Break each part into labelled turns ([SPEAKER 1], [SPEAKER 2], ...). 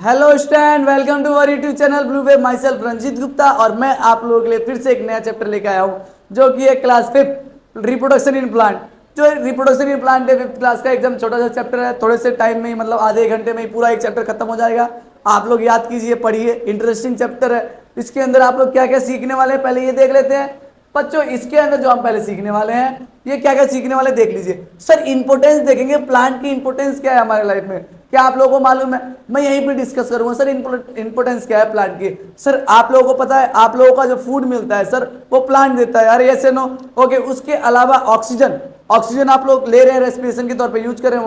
[SPEAKER 1] Hello student, welcome to our YouTube channel Blue Wave. Myself Ranjeet Gupta और मैं आप लोगों के लिए फिर से एक नया चैप्टर लेकर आया हूँ जो कि है क्लास 5 रिप्रोडक्शन इन प्लांट। जो रिप्रोडक्शन इन प्लांट है 5th क्लास का एकदम छोटा सा चैप्टर है। थोड़े से टाइम में ही मतलब आधे घंटे में ही पूरा एक चैप्टर खत्म हो जाएगा। आप लोग याद कीजिए, पढ़िए, इंटरेस्टिंग चैप्टर है। इसके अंदर आप लोग क्या क्या सीखने वाले हैं पहले ये देख लेते हैं बच्चों। इसके अंदर जो हम पहले सीखने वाले हैं ये क्या क्या सीखने वाले देख लीजिए। सर इंपोर्टेंस देखेंगे, प्लांट की इंपोर्टेंस क्या है हमारे लाइफ में, क्या आप लोगों को मालूम है? मैं यहीं पे डिस्कस करूंगा सर इंपोर्टेंस क्या है प्लांट की। सर आप लोगों को पता है, आप लोगों का जो फूड मिलता है सर वो प्लांट देता है, अरे यस नो? ओके, उसके अलावा ऑक्सीजन, ऑक्सीजन आप लोग ले रहे हैं रेस्पिरेशन के तौर पे यूज कर रहे हैं,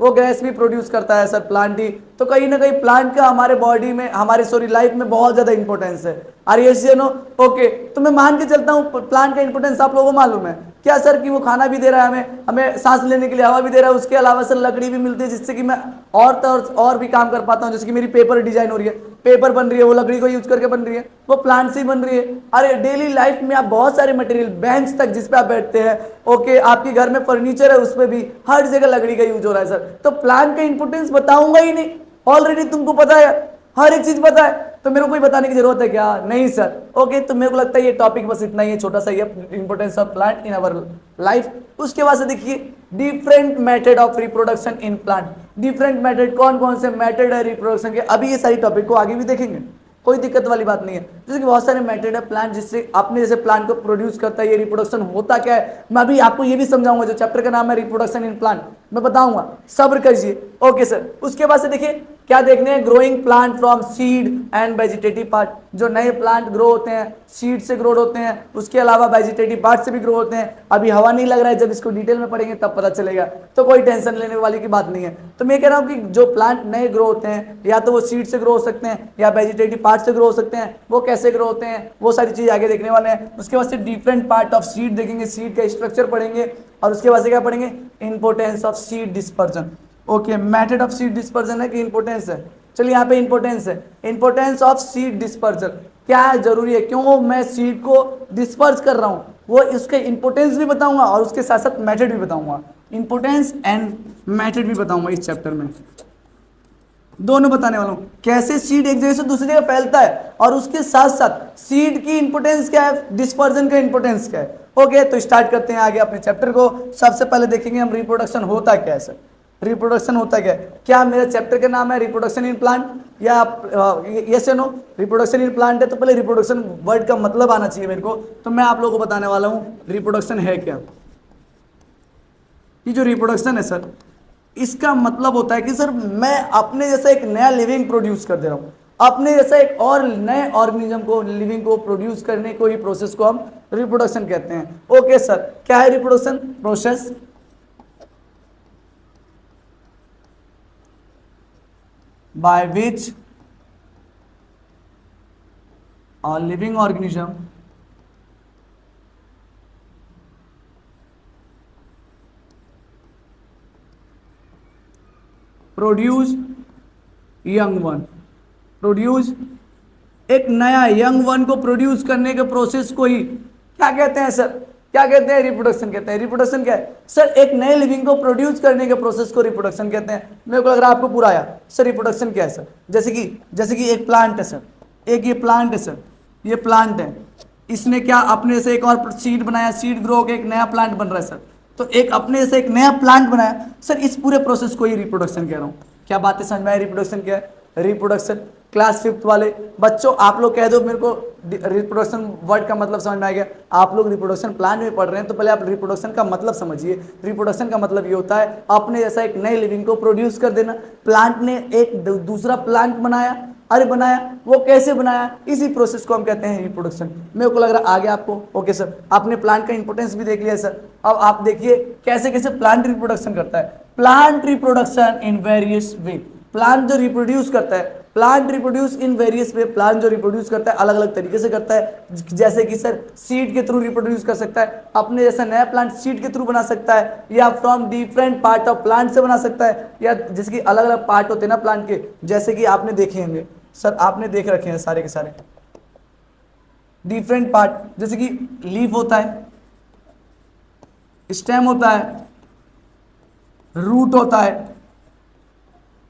[SPEAKER 1] वो गैस भी प्रोड्यूस करता है सर प्लांट ही। तो कहीं ना कहीं प्लांट का हमारे बॉडी में, हमारे लाइफ में बहुत ज्यादा इंपॉर्टेंस है। Are yes no? ओके, तो मैं मान के चलता हूँ प्लांट का इंपॉर्टेंस आप लोगों को मालूम है क्या सर? कि वो खाना भी दे रहा है हमें, हमें सांस लेने के लिए हवा भी दे रहा है, उसके अलावा सर लकड़ी भी मिलती है जिससे कि मैं और भी काम कर पाता हूँ। जैसे कि मेरी पेपर डिजाइन हो रही है, पेपर बन रही है, वो लकड़ी को यूज करके बन रही है, वो प्लांट से ही बन रही है। अरे डेली लाइफ में आप बहुत सारे मटेरियल, बेंच तक जिस पे आप बैठते हैं, ओके, आपके घर में फर्नीचर है उस पर भी हर जगह लकड़ी का यूज हो रहा है सर। तो प्लांट का इंपोर्टेंस बताऊंगा ही नहीं, ऑलरेडी तुमको पता है, हर एक चीज पता है, तो मेरे को कोई बताने की जरूरत है क्या? नहीं सर। ओके, तो मेरे को लगता है ये टॉपिक बस इतना ही है, छोटा सा ही है, importance of plant in our life. उसके बाद से देखिए different method of reproduction in plant. Different method, कौन कौन से मेथड है रिप्रोडक्शन के, अभी ये सारी टॉपिक को आगे भी देखेंगे, कोई दिक्कत वाली बात नहीं है। जैसे कि बहुत सारे मेथड है प्लांट जिससे अपने जैसे प्लांट को प्रोड्यूस करता है। ये रिप्रोडक्शन होता क्या है मैं अभी आपको ये भी समझाऊंगा, जो चैप्टर का नाम है रिप्रोडक्शन इन प्लांट मैं बताऊंगा, सब्र करिए। ओके सर, उसके बाद से देखिए क्या देखने हैं, growing plant from seed and vegetative part. जो नए प्लांट ग्रो होते हैं सीड से ग्रो होते हैं, उसके अलावा वेजिटेटिव पार्ट से भी ग्रो होते हैं। अभी हवा नहीं लग रहा है, जब इसको डिटेल में पढ़ेंगे तब पता चलेगा, तो कोई टेंशन लेने वाली की बात नहीं है। तो मैं कह रहा हूं कि जो प्लांट नए ग्रो होते हैं या तो वो सीड से ग्रो हो सकते हैं या वेजिटेटिव पार्ट से ग्रो हो सकते हैं, वो कैसे ग्रो होते हैं वो सारी चीज आगे देखने वाले हैं। उसके बाद से डिफरेंट पार्ट ऑफ सीड देखेंगे, सीड का स्ट्रक्चर पढ़ेंगे, और उसके बाद से क्या पढ़ेंगे, importance of seed dispersion. Okay, method of seed dispersion है कि इंपोर्टेंस है? चलिए यहाँ पे इंपोर्टेंस है, इंपोर्टेंस ऑफ सीड डिस्पर्जन। क्या है, जरूरी है, क्यों मैं सीड को डिस्पर्स कर रहा हूँ, वो इसके इंपोर्टेंस भी बताऊंगा और उसके साथ साथ मेथड भी बताऊंगा। इंपोर्टेंस एंड मेथड भी बताऊंगा इस चैप्टर में, दोनों बताने वाला हूं। कैसे सीड एक जगह से दूसरी जगह फैलता है और उसके साथ साथ सीड की इंपोर्टेंस क्या है, डिस्पर्जन का इंपोर्टेंस क्या है। ओके, तो स्टार्ट करते हैं आगे अपने चैप्टर को। सबसे पहले देखेंगे हम रिप्रोडक्शन होता क्या है सर। रिप्रोडक्शन होता क्या है? क्या मेरा चैप्टर का नाम है रिप्रोडक्शन इन प्लांट या यस या नो? रिप्रोडक्शन इन प्लांट है तो पहले रिप्रोडक्शन वर्ड का मतलब आना चाहिए मेरे को, तो मैं आप लोगों को बताने वाला हूं रिप्रोडक्शन है क्या। ये जो रिप्रोडक्शन है सर, इसका मतलब होता है कि सर मैं अपने जैसा एक नया लिविंग प्रोड्यूस कर दे रहा हूं, अपने जैसा एक और नए ऑर्गेनिज्म को, लिविंग को प्रोड्यूस करने को ही प्रोसेस को हम रिप्रोडक्शन कहते हैं। ओके सर, क्या है reproduction? Process by which a living organism produce young one, produce एक नया यंग वन को प्रोड्यूस करने के प्रोसेस को ही क्या कहते हैं सर? क्या कहते हैं? रिप्रोडक्शन कहते हैं। रिप्रोडक्शन क्या है सर? एक नए लिविंग को प्रोड्यूस करने के प्रोसेस को रिप्रोडक्शन कहते हैं। मेरे को लग रहा है आपको पूरा आया सर रिप्रोडक्शन क्या है सर। जैसे कि एक प्लांट है सर, एक ये प्लांट है सर, ये प्लांट है, इसने क्या अपने से एक और सीड बनाया, सीड ग्रो होकर एक नया प्लांट बन रहा है सर। तो एक अपने से एक नया प्लांट बनाया सर, इस पूरे प्रोसेस को ही रिप्रोडक्शन कह रहा हूँ। क्या बातें समझ में आई? रिप्रोडक्शन क्या है? रिप्रोडक्शन क्लास 5th वाले बच्चों आप लोग कह दो मेरे को रिप्रोडक्शन वर्ड का मतलब समझ में आ गया। आप लोग रिप्रोडक्शन प्लान में पढ़ रहे हैं तो पहले आप रिप्रोडक्शन का मतलब समझिए। रिप्रोडक्शन का मतलब ये होता है अपने जैसा एक नए लिविंग को प्रोड्यूस कर देना। प्लांट ने एक दूसरा प्लांट बनाया, अरे बनाया, वो कैसे बनाया, इसी प्रोसेस को हम कहते हैं रिप्रोडक्शन। मेरे को लग रहा है आगे आपको। ओके सर, आपने प्लांट का इंपोर्टेंस भी देख लिया सर। अब आप देखिए कैसे कैसे प्लांट रिप्रोडक्शन करता है। Plant reproduction in various way, plant जो रिप्रोड्यूस करता है, plant reproduce in various way, plant जो रिप्रोड्यूस करता है अलग अलग तरीके से करता है। जैसे कि सर सीड के थ्रू रिप्रोड्यूस कर सकता है, अपने जैसा नया प्लांट सीड के थ्रू बना सकता है, या from different part of plant से बना सकता है, या जैसे कि अलग अलग पार्ट होते हैं ना प्लांट के, जैसे कि आपने देखे होंगे सर, आपने देख रखे हैं सारे के सारे डिफरेंट पार्ट, जैसे कि लीफ होता है, स्टेम होता है, रूट होता है,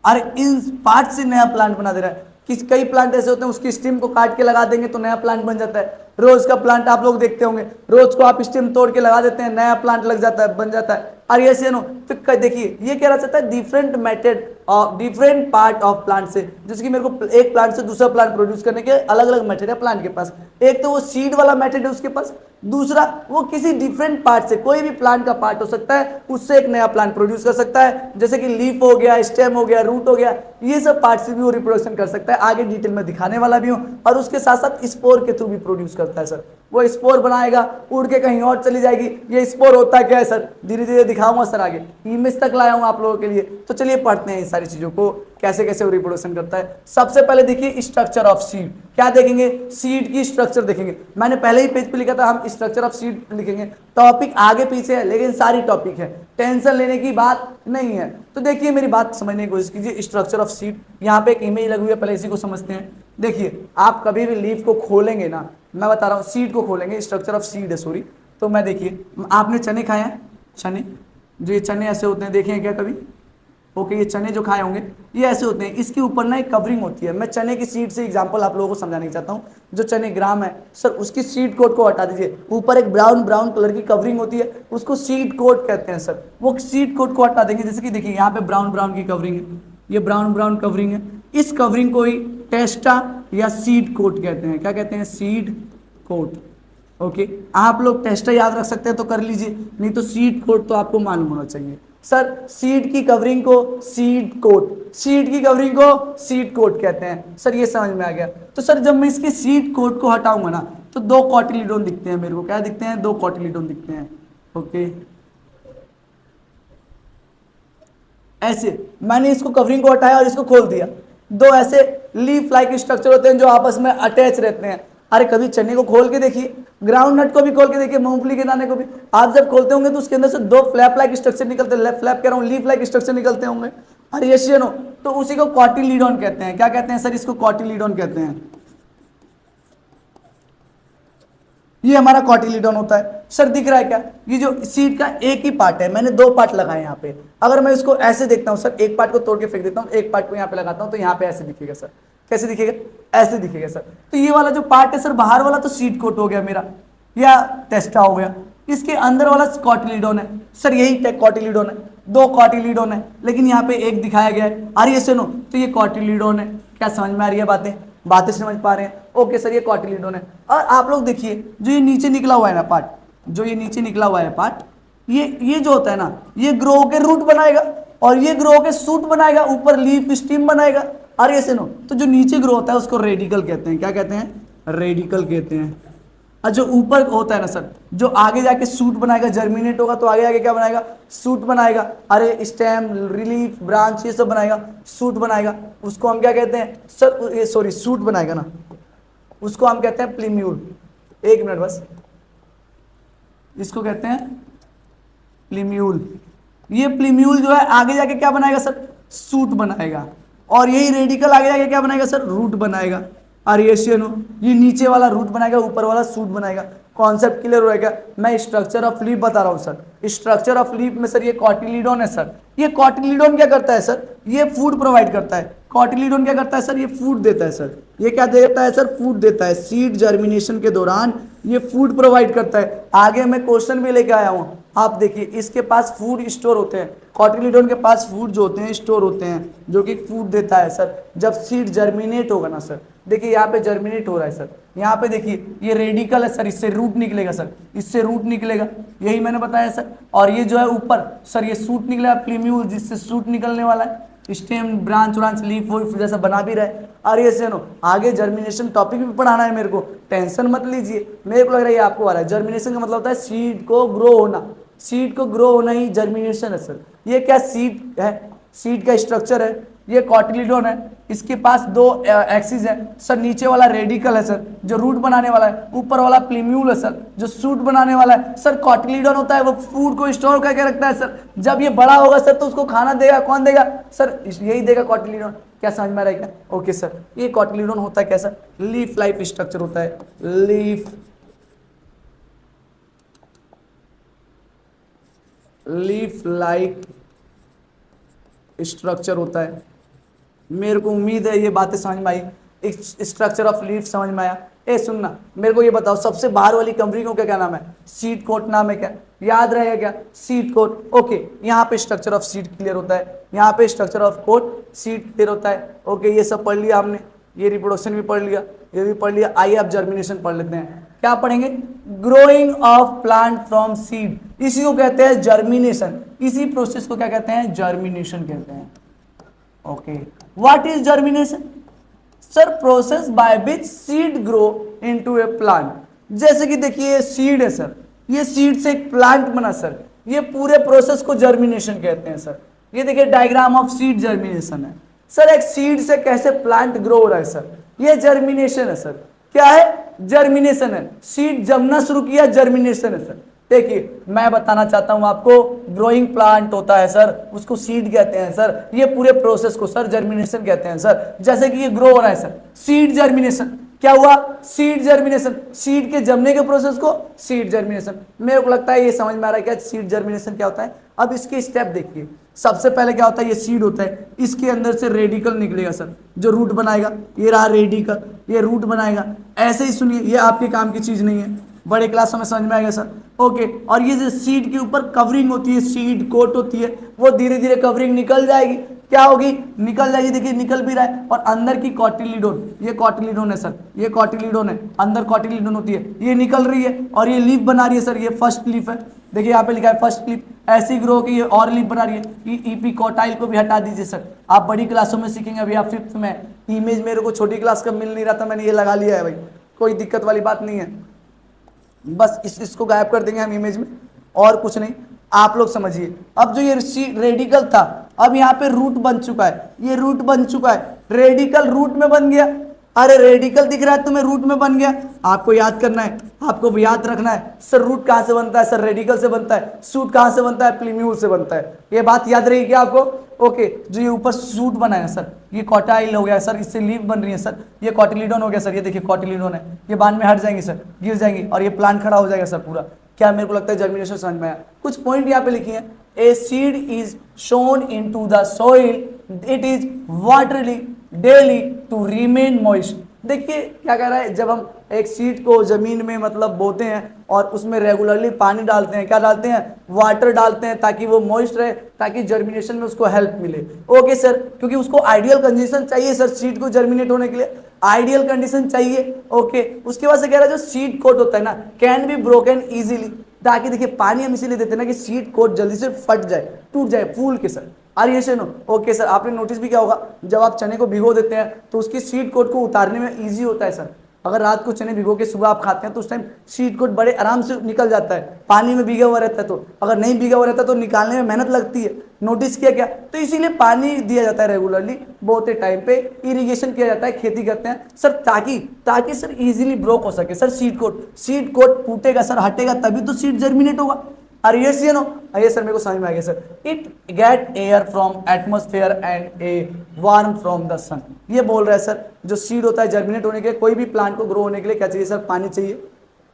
[SPEAKER 1] अरे इन पार्ट से नया प्लांट बना दे रहा है। कई प्लांट ऐसे होते हैं उसकी स्टेम को काट के लगा देंगे तो नया प्लांट बन जाता है। रोज का प्लांट आप लोग देखते होंगे, रोज को आप स्टेम तोड़ के लगा देते हैं, नया प्लांट लग जाता है, बन जाता है। और ऐसे नो तो देखिए ये कह रहा चाहता है different method of different part of plant से, जैसे कि मेरे को एक प्लांट से दूसरा प्लांट प्रोड्यूस करने के अलग अलग मेथड है प्लांट के पास। एक तो वो सीड वाला मेथड है उसके पास, दूसरा वो किसी डिफरेंट पार्ट से, कोई भी प्लांट का पार्ट हो सकता है, उससे एक नया प्लांट प्रोड्यूस कर सकता है, जैसे कि लीफ हो गया, स्टेम हो गया, रूट हो गया, ये सब पार्ट से भी वो रिप्रोडक्शन कर सकता है। आगे डिटेल में दिखाने वाला भी हूं। और उसके साथ साथ स्पोर के थ्रू भी प्रोड्यूस करता है सर। वो स्पोर बनाएगा, उड़ के कहीं और चली जाएगी। ये स्पोर होता क्या है सर, धीरे धीरे दिखाऊंगा सर, आगे इमेज तक लाया हूं आप लोगों के लिए। तो चलिए पढ़ते हैं इन सारी चीजों को, कैसे कैसे वो रिप्रोडक्शन करता है। सबसे पहले देखिए स्ट्रक्चर ऑफ सीड, क्या देखेंगे, सीड की स्ट्रक्चर देखेंगे। मैंने पहले ही पेज पे लिखा था हम स्ट्रक्चर ऑफ सीड लिखेंगे, टॉपिक आगे पीछे है लेकिन सारी टॉपिक है, टेंशन लेने की बात नहीं है। तो देखिए मेरी बात समझने की कोशिश कीजिए। स्ट्रक्चर ऑफ सीड, यहाँ पे एक इमेज लगी हुई है, पहले इसी को समझते हैं। देखिए आप कभी भी लीफ को खोलेंगे ना, मैं बता रहा हूँ सीड को खोलेंगे, स्ट्रक्चर ऑफ सीड है सॉरी। तो मैं देखिए, आपने चने खाए हैं, चने जो ये चने ऐसे होते हैं, देखे हैं क्या कभी? ओके, ये चने जो खाए होंगे ये ऐसे होते हैं, इसके ऊपर ना एक कवरिंग होती है। मैं चने की सीड से एग्जांपल आप लोगों को समझाना चाहता हूँ। जो चने ग्राम है सर, उसकी सीड कोट को हटा दीजिए, ऊपर एक ब्राउन ब्राउन कलर की कवरिंग होती है, उसको सीड कोट कहते हैं सर। वो सीड कोट को हटा देंगे, जैसे कि देखिए यहाँ पे ब्राउन ब्राउन की कवरिंग है, ये ब्राउन ब्राउन कवरिंग है, इस कवरिंग को ही टेस्टा या सीड कोट कहते हैं। क्या कहते हैं? Seed coat. ओके, आप लोग टेस्टा याद रख सकते हैं तो कर लीजिए, नहीं तो सीड कोट तो आपको मालूम होना चाहिए। सर सीड की कवरिंग को सीड कोट, सीड की कवरिंग को सीड कोट कहते हैं। सर ये समझ में आ गया। तो सर जब मैं इसकी सीड कोट को हटाऊंगा ना तो दो कॉटिलीडोन दिखते हैं मेरे को। क्या दिखते हैं? दो कॉटिलीडोन दिखते हैं। ओके, ऐसे मैंने इसको कवरिंग को हटाया और इसको खोल दिया। दो ऐसे लीफ लाइक स्ट्रक्चर होते हैं जो आपस में अटैच रहते हैं। अरे कभी चने को खोल के देखिए, ग्राउंड नट को भी खोल के देखिए, मूंगफली के दाने को भी। आप जब खोलते होंगे तो उसके अंदर से दो फ्लैप लाइक स्ट्रक्चर निकलते हैं, फ्लैप कह रहा हूँ, लीफ लाइक स्ट्रक्चर निकलते होंगे। अरे ये सुनो, तो उसी को कॉटिलीडोन कहते हैं। क्या कहते हैं सर? इसको कॉटिलीडोन कहते हैं। ये हमारा कॉटिलीडोन होता है। सर दिख रहा है क्या? ये जो सीड का एक ही पार्ट है, मैंने दो पार्ट लगाए यहाँ पे। अगर मैं इसको ऐसे देखता हूँ सर, एक पार्ट को तोड़ के फेंक देता हूँ, एक पार्ट को यहाँ पे लगाता हूँ, तो यहाँ पे ऐसे दिखेगा सर। कैसे दिखेगा? ऐसे दिखेगा सर। तो ये वाला जो पार्ट है सर बाहर वाला, तो सीड कोट हो गया मेरा या टेस्टा हो गया। इसके अंदर वाला कॉटिलीडोन है सर, यही कॉटिलीडोन है। दो कॉटिलीडोन है लेकिन यहाँ पे एक दिखाया गया है। अरे ये सुनो, तो ये कॉटिलीडोन है। क्या समझ में आ रही है बातें? बातें समझ पा रहे हैं? ओके सर, ये कॉटिलीडोन है। और आप लोग देखिए जो ये नीचे निकला हुआ है ना पार्ट, जो ये नीचे निकला हुआ है पार्ट, ये जो होता है ना, ये ग्रो के रूट बनाएगा और ये ग्रो के सूट बनाएगा, ऊपर लीफ स्टीम बनाएगा। अरे ये सुनो, तो जो नीचे ग्रो होता है उसको रेडिकल कहते हैं। क्या कहते हैं? रेडिकल कहते हैं। और जो ऊपर होता है ना सर, जो आगे जाके सूट बनाएगा, जर्मिनेट होगा तो आगे आगे क्या बनाएगा? सूट बनाएगा। अरे स्टेम, रिलीफ, ब्रांच, ये सब बनाएगा, सूट बनाएगा। उसको हम क्या कहते हैं सर? ये सॉरी, सूट बनाएगा ना, उसको हम कहते हैं प्लीम्यूल। एक मिनट बस, इसको कहते हैं प्लीम्यूल। ये प्लीम्यूल जो है आगे जाके क्या बनाएगा सर? सूट बनाएगा। और यही रेडिकल आगे जाके क्या बनाएगा सर? रूट बनाएगा। और ये नीचे वाला रूट बनाएगा, ऊपर वाला सूट बनाएगा। कॉन्सेप्ट क्लियर होएगा? मैं स्ट्रक्चर ऑफ लीफ बता रहा हूँ सर। स्ट्रक्चर ऑफ लीफ में सर ये कॉटिलीडोन है सर। ये कॉटिलीडोन क्या करता है सर? ये फूड प्रोवाइड करता है। कॉटिलीडोन क्या करता है सर? ये फूड देता है सर। ये क्या देता है सर? फूड देता है। सीड जर्मिनेशन के दौरान ये फूड प्रोवाइड करता है। आगे मैं क्वेश्चन भी लेके आया हूँ, आप देखिए, इसके पास फूड स्टोर होते हैं। कॉटिलीडोन के पास फूड जो होते हैं स्टोर होते हैं, जो कि फूड देता है सर जब सीड जर्मिनेट होगा ना सर। देखिए यहाँ पे जर्मिनेट हो रहा है सर, यहाँ पे देखिए ये रेडिकल है सर, इससे रूट निकलेगा सर, इससे रूट निकलेगा, यही मैंने बताया सर। और ये जो है ऊपर सर ये सूट निकलेगा, प्लीम्यूल, जिससे सूट निकलने वाला है। स्टेम, ब्रांच व्रांच, लीफ वोफ जैसा बना भी रहे। और ये सुनो, आगे जर्मिनेशन टॉपिक भी पढ़ाना है मेरे को, टेंशन मत लीजिए। मेरे को लग रहा है ये आपको आ रहा है। जर्मिनेशन का मतलब होता है सीड को ग्रो होना। सीड को ग्रो होना ही जर्मिनेशन है सर। ये क्या सीड है? सीड का स्ट्रक्चर है। ये कॉटिलीडोन है, इसके पास दो एक्सिस है सर। नीचे वाला रेडिकल है सर, जो रूट बनाने वाला है। ऊपर वाला प्लीम्यूल है सर, जो सूट बनाने वाला है सर। कॉटिलीडोन होता है वो फूड को स्टोर करके रखता है सर। जब ये बड़ा होगा सर तो उसको खाना देगा, कौन देगा सर? यही देगा कॉटिलीडोन। क्या समझ में आ रहा है क्या? ओके सर, ये कॉटिलीडोन होता है कैसा? लीफ लाइफ स्ट्रक्चर होता है। लीफ लाइक स्ट्रक्चर होता है। मेरे को उम्मीद है ये बातें समझ में आई, स्ट्रक्चर ऑफ लीफ समझ में आया। ए सुनना, मेरे को ये बताओ सबसे बाहर वाली कंपनी को क्या क्या नाम है? सीड कोट नाम है क्या? याद रहेगा क्या? Seed coat. ओके, यहाँ पे स्ट्रक्चर ऑफ सीड क्लियर होता है, यहाँ पे structure of coat seed clear होता है। ओके, ये सब पढ़ लिया हमने, ये रिप्रोडक्शन भी पढ़ लिया, ये भी पढ़ लिया। आइए अब जर्मिनेशन पढ़ लेते हैं। क्या पढ़ेंगे? Growing of plant from seed, इसी को कहते हैं जर्मिनेशन। इसी प्रोसेस को क्या कहते हैं? जर्मिनेशन कहते हैं। Okay, what is germination? Sir, process by which seed grow into A plant. जैसे कि देखिए सीड है सर, ये सीड से एक प्लांट बना सर, ये पूरे प्रोसेस को जर्मिनेशन कहते हैं सर। ये देखिए डायग्राम ऑफ सीड जर्मिनेशन है सर, एक सीड से कैसे प्लांट ग्रो हो रहा है सर, ये जर्मिनेशन है सर। क्या है? जर्मिनेशन है। सीड जमना शुरू किया, जर्मिनेशन है सर। देखिए मैं बताना चाहता हूं आपको, ग्रोइंग प्लांट होता है सर, उसको सीड कहते हैं सर। ये पूरे प्रोसेस को सर जर्मिनेशन कहते हैं सर। जैसे कि ये ग्रो हो रहा है सर, सीड जर्मिनेशन। क्या हुआ? सीड जर्मिनेशन, सीड के जमने के प्रोसेस को सीड जर्मिनेशन। मेरे को लगता है ये समझ में आ रहा है क्या सीड जर्मिनेशन क्या होता है। अब इसके स्टेप देखिए। सबसे पहले क्या होता है? ये सीड होता है, इसके अंदर से रेडिकल निकलेगा सर, जो रूट बनाएगा। ये रहा रेडिकल, ये रूट बनाएगा। ऐसे ही सुनिए, ये आपके काम की चीज नहीं है, बड़े क्लासों में समझ में आएगा सर। ओके, और ये जो सीड के ऊपर कवरिंग होती है, सीड कोट होती है, वो धीरे धीरे कवरिंग निकल जाएगी। क्या होगी? निकल जाएगी। देखिए निकल भी रहा है। और अंदर की कॉटिलीडोन, ये कॉटिलीडोन है सर, ये कॉटिलीडोन है, अंदर कॉटिलीडोन होती है, ये निकल रही है और ये लीफ बना रही है सर। ये फर्स्ट लीफ है, देखिए यहाँ पे लिखा है फर्स्ट लीफ। ऐसी ग्रो की ये और लीफ बना रही है। ये ईपीकोटाइल को भी हटा दीजिए सर, आप बड़ी क्लासों में सीखेंगे, अभी आप 5th में। इमेज मेरे को छोटी क्लास का मिल नहीं रहा था, मैंने ये लगा लिया है भाई, कोई दिक्कत वाली बात नहीं है। बस इसको गायब कर देंगे हम इमेज में, और कुछ नहीं। आप लोग समझिए, अब जो ये रेडिकल था, अब यहाँ पे रूट बन चुका है, ये रूट बन चुका है, रेडिकल रूट में बन गया। अरे रेडिकल दिख रहा है तुम्हें, रूट में बन गया। आपको याद करना है, आपको याद रखना है सर, रूट कहाँ से बनता है सर? रेडिकल से बनता है। सूट कहाँ से बनता है? प्लीम्यूल से बनता है। ये बात याद रहेगी क्या आपको? ओके, जो ये ऊपर सूट बना है सर, ये कॉटाइल हो गया सर, इससे लीफ बन रही है सर। ये कॉटिलीडोन हो गया सर, ये देखिए कॉटिलीडोन है, ये बाद में हट जाएंगी सर, गिर जाएंगी, और ये प्लांट खड़ा हो जाएगा सर पूरा। क्या मेरे को लगता है जर्मिनेशन समझ में आया? कुछ पॉइंट यहाँ पे लिखी है। A seed is sown into the soil, it is watered daily to remain moist. देखिए क्या कह रहा है, जब हम एक सीड को जमीन में मतलब बोते हैं और उसमें रेगुलरली पानी डालते हैं, क्या डालते हैं? वाटर डालते हैं, ताकि वो मॉइस्ट रहे, ताकि जर्मिनेशन में उसको हेल्प मिले। ओके सर, क्योंकि उसको आइडियल कंडीशन चाहिए सर, सीड को जर्मिनेट होने के लिए आइडियल कंडीशन चाहिए। ओके, उसके बाद से कह रहा है जो सीड कोट होता है ना, कैन बी ब्रोकन इजीली, ताकि देखिए पानी हम इसीलिए देते हैं ना कि सीड कोट जल्दी से फट जाए, टूट जाए, फूल के सर। आर ये सुनो। ओके सर, आपने नोटिस भी किया होगा, जब आप चने को भिगो देते हैं तो उसकी सीड कोट को उतारने में इजी होता है सर। अगर रात को चने भिगो के सुबह आप खाते हैं तो उस टाइम सीड कोट बड़े आराम से निकल जाता है, पानी में भीगा हुआ रहता है। तो अगर नहीं भीगा हुआ रहता तो निकालने में मेहनत लगती है। नोटिस किया क्या? तो इसीलिए पानी दिया जाता है रेगुलरली, बोते टाइम पे इरिगेशन किया जाता है, खेती करते हैं सर, ताकि सर इजीली ब्रोक हो सके सर सीड कोट टूटेगा सर, हटेगा, तभी तो सीड जर्मिनेट होगा। अरे यस यू नो, ये सर मेरे को समझ में आ गया sir. It get air from atmosphere and a warm from the sun. ये बोल रहा है सर, जो सीड होता है जर्मिनेट होने के लिए, कोई भी प्लांट को ग्रो होने के लिए क्या चाहिए सर? पानी चाहिए,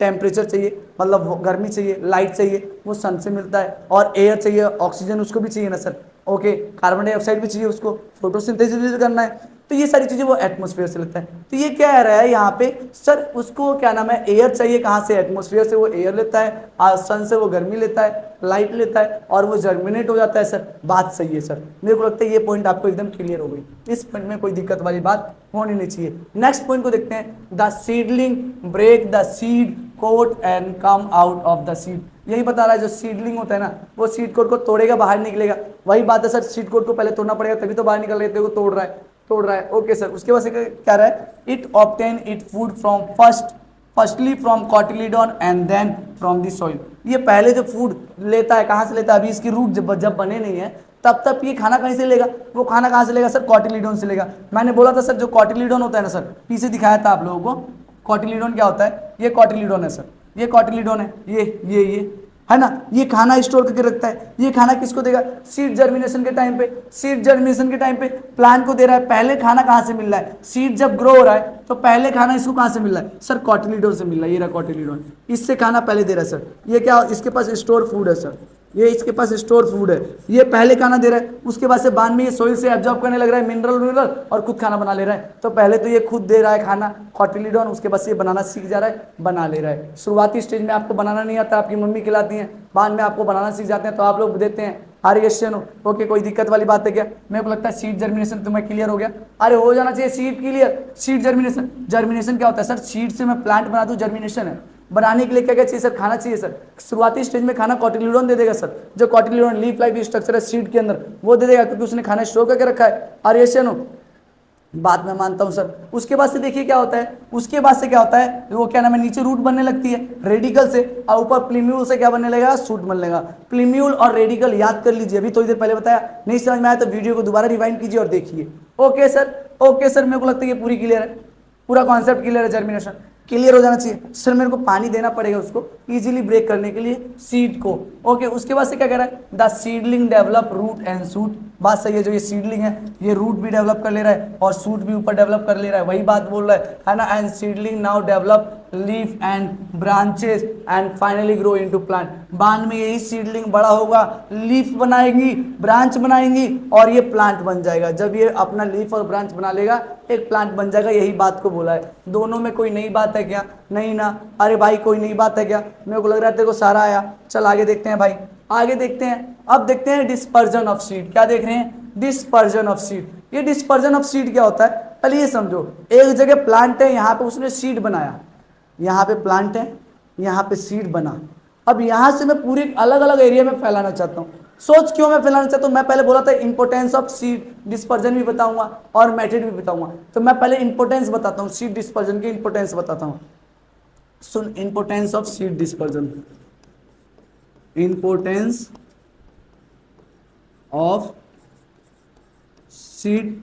[SPEAKER 1] टेम्परेचर चाहिए, मतलब गर्मी चाहिए, लाइट चाहिए, वो सन से मिलता है, और एयर चाहिए, ऑक्सीजन उसको भी चाहिए ना सर। ओके, कार्बन डाइऑक्साइड भी चाहिए उसको, फोटोसिंथेसिस करना है, तो ये सारी चीजें वो एटमॉस्फेयर से लेता है। तो ये क्या रहा है यहाँ पे सर, उसको क्या नाम है, एयर चाहिए, कहाँ से? एटमॉस्फेयर से वो एयर लेता है, सन से वो गर्मी लेता है, लाइट लेता है, और वो जर्मिनेट हो जाता है सर। बात सही है सर, मेरे को लगता है ये पॉइंट आपको एकदम क्लियर हो गई, इस पॉइंट में कोई दिक्कत वाली बात होनी नहीं चाहिए। नेक्स्ट पॉइंट को देखते हैं, the seedling break the seed coat and come out of the seed. यही बता रहा है, जो सीडलिंग होता है ना, वो सीड कोट को तोड़ेगा, बाहर निकलेगा। वही बात है सर, सीड कोट को पहले तोड़ना पड़ेगा, तभी तो बाहर निकल रहे थे, वो तोड़ रहा है। ओके सर, उसके बाद से क्या रहा है? It obtain it food from firstly from cotyledon and then from the soil. ये पहले जो फूड लेता है, कहाँ से लेता है? अभी इसकी रूट जब बने नहीं है तब ये खाना कहीं से लेगा? वो खाना कहाँ से लेगा सर? कॉटिलीडोन से लेगा। मैंने बोला था सर, जो कॉटिलीडोन होता है ना सर, पीछे दिखाया था आप लोगों को। कॉटिलीडोन क्या होता है? ये कॉटिलीडोन है सर, ये कॉटिलीडोन है, ये है ना, ये खाना स्टोर करके रखता है। ये खाना किसको देगा? सीड जर्मिनेशन के टाइम पे, सीड जर्मिनेशन के टाइम पे प्लांट को दे रहा है। पहले खाना कहाँ से मिल रहा है? सीड जब ग्रो हो रहा है तो पहले खाना इसको कहाँ से मिल रहा है सर? कॉटिलीडोन से मिल रहा है। ये रहा कॉटिलीडोन, इससे खाना पहले दे रहा है सर। ये क्या? इसके पास स्टोर फूड है सर, ये इसके पास स्टोर फूड है, ये पहले खाना दे रहा है, उसके बाद से बाद में ये सोइल से एब्जॉर्ब करने लग रहा है मिनरल और खुद खाना बना ले रहा है। तो पहले तो ये खुद दे रहा है खाना कॉटिलीडॉन, उसके बाद से ये बनाना सीख जा रहा है, बना ले रहा है। शुरुआती स्टेज में आपको बनाना नहीं आता, आपकी मम्मी खिलाती हैं, बाद में आपको बनाना सीख जाते हैं तो आप लोग देते हैं। अरे क्वेश्चन ओके, कोई दिक्कत वाली बात है क्या? मेरे को लगता है सीड जर्मिनेशन तुम्हें क्लियर हो गया। अरे हो जाना चाहिए seed clear. Seed germination, germination क्या होता है सर? सीड से मैं प्लांट बना दूं, जर्मिनेशन है। बनाने के लिए क्या क्या चाहिए सर? खाना चाहिए सर। शुरुआती स्टेज में खाना कॉटिलीडॉन दे देगा सर, जो कॉटिलीडॉन लीफ लाइक स्ट्रक्चर है सीड के अंदर वो दे देगा, क्योंकि उसने खाना स्टोर करके रखा है। अरे क्वेश्चन बात मैं मानता हूं सर। उसके बाद से देखिए क्या होता है, उसके बाद से क्या होता है, वो क्या नाम है, नीचे रूट बनने लगती है रेडिकल से, और ऊपर प्लीम्यूल से क्या बनने लगेगा, सूट बनने लगेगा। प्लीम्यूल और रेडिकल याद कर लीजिए, अभी थोड़ी देर पहले बताया, नहीं समझ में आया तो वीडियो को दोबारा रिवाइंड कीजिए और देखिए। ओके सर, ओके सर, मेरे को लगता है ये पूरी क्लियर है, पूरा कॉन्सेप्ट क्लियर है, जर्मिनेशन क्लियर हो जाना चाहिए। सर मेरे को पानी देना पड़ेगा उसको इजीली ब्रेक करने के लिए सीड को। ओके, उसके बाद से क्या कह रहा है, the seedling develop root and shoot. बात सही है, जो ये सीडलिंग है ये रूट भी डेवलप कर ले रहा है और सूट भी ऊपर डेवलप कर ले रहा है, वही बात बोल रहा है ना। And seedling now develop leaf and branches and finally grow into plant. बाद में यही सीडलिंग बड़ा होगा, लीफ बनाएगी, ब्रांच बनाएंगी और ये प्लांट बन जाएगा। जब ये अपना लीफ और ब्रांच बना लेगा एक प्लांट बन जाएगा, यही बात को बोला है। दोनों में कोई नई बात है क्या? नहीं ना। अरे भाई कोई नई बात है क्या? मेरे को लग रहा है तेरे को सारा आया। चल आगे देखते हैं भाई, आगे देखते हैं। अब देखते हैं डिस्पर्जन ऑफ सीड। क्या देख रहे हैं? Dispersion of seed. ये डिस्पर्जन ऑफ सीड क्या होता है पहले ये समझो। एक जगह प्लांट है, यहाँ पे उसने सीड बनाया, यहाँ पे प्लांट है, यहाँ पे सीड बना। अब यहाँ से मैं पूरे अलग अलग एरिया में फैलाना चाहता हूँ। सोच क्यों मैं फैलाना चाहता हूँ? मैं पहले बोला था इंपोर्टेंस ऑफ सीड डिस्पर्जन भी बताऊंगा और मेथड भी बताऊंगा। तो मैं पहले इंपोर्टेंस बताता हूँ, सीड डिस्पर्जन की इंपोर्टेंस बताता हूँ। सुन, importance of seed dispersion, importance of seed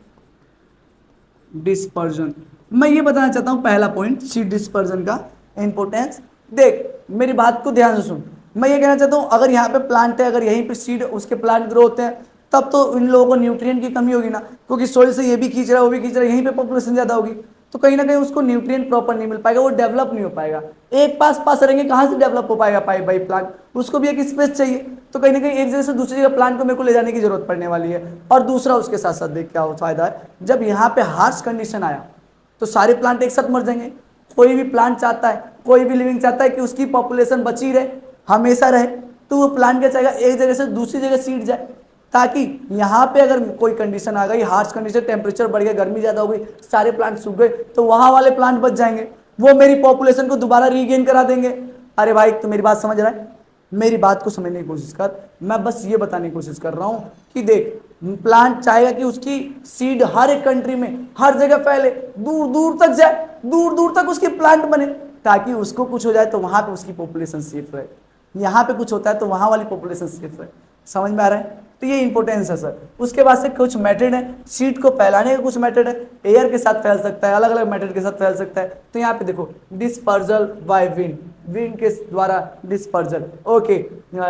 [SPEAKER 1] dispersion. मैं ये बताना चाहता हूं पहला पॉइंट सीड डिस्पर्जन का इंपोर्टेंस। देख मेरी बात को ध्यान से सुन, मैं ये कहना चाहता हूं अगर यहाँ पे प्लांट है, अगर यहीं पे सीड उसके प्लांट ग्रो होते हैं, तब तो इन लोगों को न्यूट्रिएंट की कमी होगी ना, क्योंकि सोइल से ये भी खींच रहा है वो भी खींच रहा है, यहीं पे पॉपुलेशन ज्यादा होगी, तो कहीं ना कहीं उसको न्यूट्रिएंट प्रॉपर नहीं मिल पाएगा, वो डेवलप नहीं हो पाएगा। एक पास पास रहेंगे, कहाँ से डेवलप हो पाएगा पाई बाई प्लांट? उसको भी एक स्पेस चाहिए, तो कहीं ना कहीं एक जगह से दूसरी जगह प्लांट को मेरे को ले जाने की जरूरत पड़ने वाली है। और दूसरा उसके साथ साथ देख क्या फायदा है, जब यहाँ पे हार्श कंडीशन आया तो सारे प्लांट एक साथ मर जाएंगे। कोई भी प्लांट चाहता है, कोई भी लिविंग चाहता है कि उसकी पॉपुलेशन बची रहे, हमेशा रहे, तो वो प्लांट क्या चाहेगा, एक जगह से दूसरी जगह सीट जाए, ताकि यहाँ पे अगर कोई कंडीशन आ गई, हार्श कंडीशन, टेम्परेचर बढ़ गया, गर्मी ज्यादा हो गई, सारे प्लांट सूख गए, तो वहां वाले प्लांट बच जाएंगे, वो मेरी पॉपुलेशन को दोबारा रीगेन करा देंगे। अरे भाई तो मेरी बात समझ रहा है? मेरी बात को समझने की कोशिश कर, मैं बस ये बताने की कोशिश कर रहा हूं कि देख प्लांट चाहेगा कि उसकी सीड हर एक कंट्री में हर जगह फैले, दूर दूर तक जाए, दूर दूर तक उसके प्लांट बने, ताकि उसको कुछ हो जाए तो वहां पे उसकी पॉपुलेशन सेफ रहे, यहाँ पे कुछ होता है तो वहां वाली पॉपुलेशन सेफ रहे। समझ में आ रहा है? तो ये इंपोर्टेंस है सर। उसके बाद से कुछ मेथड है सीड को फैलाने का, कुछ मेथड है एयर के साथ फैल सकता है, अलग अलग मेथड के साथ फैल सकता है। तो यहाँ पे देखो डिस्पर्जल बाय विंड, विंड के द्वारा dispersal. Okay,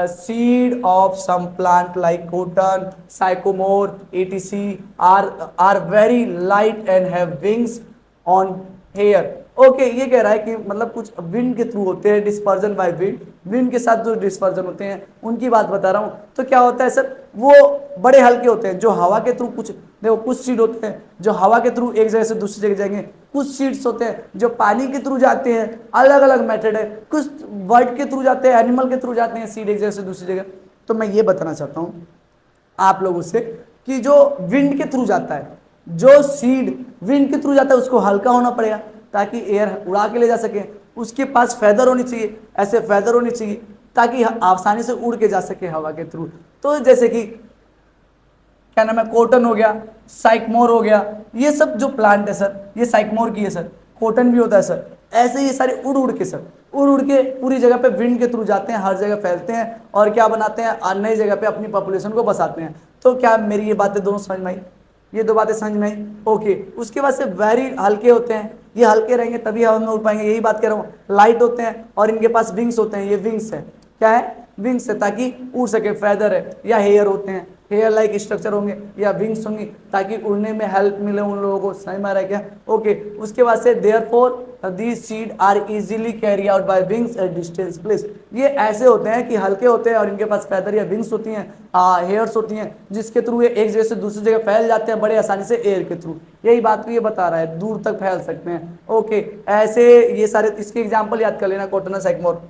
[SPEAKER 1] seed of some plant like cotton, sycamore, etc are very light and have wings on hair. Okay, ये कह रहा है कि मतलब कुछ विंड के थ्रू होते हैं, डिस्पर्जन बाय विंड, विंड के साथ जो डिस्पर्जन होते हैं उनकी बात बता रहा हूँ। तो क्या होता है सर, वो बड़े हल्के होते हैं, जो हवा के थ्रू कुछ देखो, कुछ सीड होते हैं जो हवा के थ्रू एक जगह से दूसरी जगह जाएंगे, कुछ सीड्स होते हैं जो पानी के थ्रू जाते हैं, अलग अलग मेथड है, कुछ बर्ड के थ्रू जाते हैं, एनिमल के थ्रू जाते हैं सीड एक जगह से दूसरी जगह। तो मैं ये बताना चाहता हूँ आप लोगों से कि जो विंड के थ्रू जाता है, जो सीड विंड के थ्रू जाता है उसको हल्का होना पड़ेगा ताकि एयर उड़ा के ले जा सके, उसके पास फेदर होनी चाहिए, ऐसे फेदर होनी चाहिए ताकि आसानी से उड़ के जा सके हवा के थ्रू। तो जैसे कि क्या नाम है, कॉटन हो गया, साइकमोर हो गया, ये सब जो प्लांट है सर, ये साइकमोर की है सर, कॉटन भी होता है सर, ऐसे ये सारे उड़ उड़ के सर, उड़ उड़ के पूरी जगह पे विंड के थ्रू जाते हैं, हर जगह फैलते हैं और क्या बनाते हैं, नई जगह पे अपनी पॉपुलेशन को बसाते हैं। तो क्या मेरी ये बातें दोनों समझ में आई? ये दो बातें समझ में आई? ओके, उसके बाद से वेरी हल्के होते हैं, ये हल्के रहेंगे तभी हवा में उड़ पाएंगे, यही बात कह रहा हूँ। लाइट होते हैं और इनके पास विंग्स होते हैं, ये विंग्स है, क्या है, विंग्स है, ताकि उड़ सके, फेदर है या हेयर होते हैं, हेयर लाइक स्ट्रक्चर होंगे या विंग्स होंगी ताकि उड़ने में हेल्प मिले उन लोगों को, समझ में आ रहा है क्या? ओके, उसके बाद से therefore these seed are easily carry out by wings at distance place. ये ऐसे होते हैं कि हल्के होते हैं और इनके पास फैदर या विंग्स होती हैं, हेयर्स होती हैं, जिसके थ्रू ये एक जगह से दूसरी जगह फैल जाते हैं बड़े आसानी से एयर के थ्रू। यही बात को ये बता रहा है, दूर तक फैल सकते हैं। ओके, ऐसे ये सारे इसके एग्जाम्पल याद कर लेना, कॉटनस एगमोर।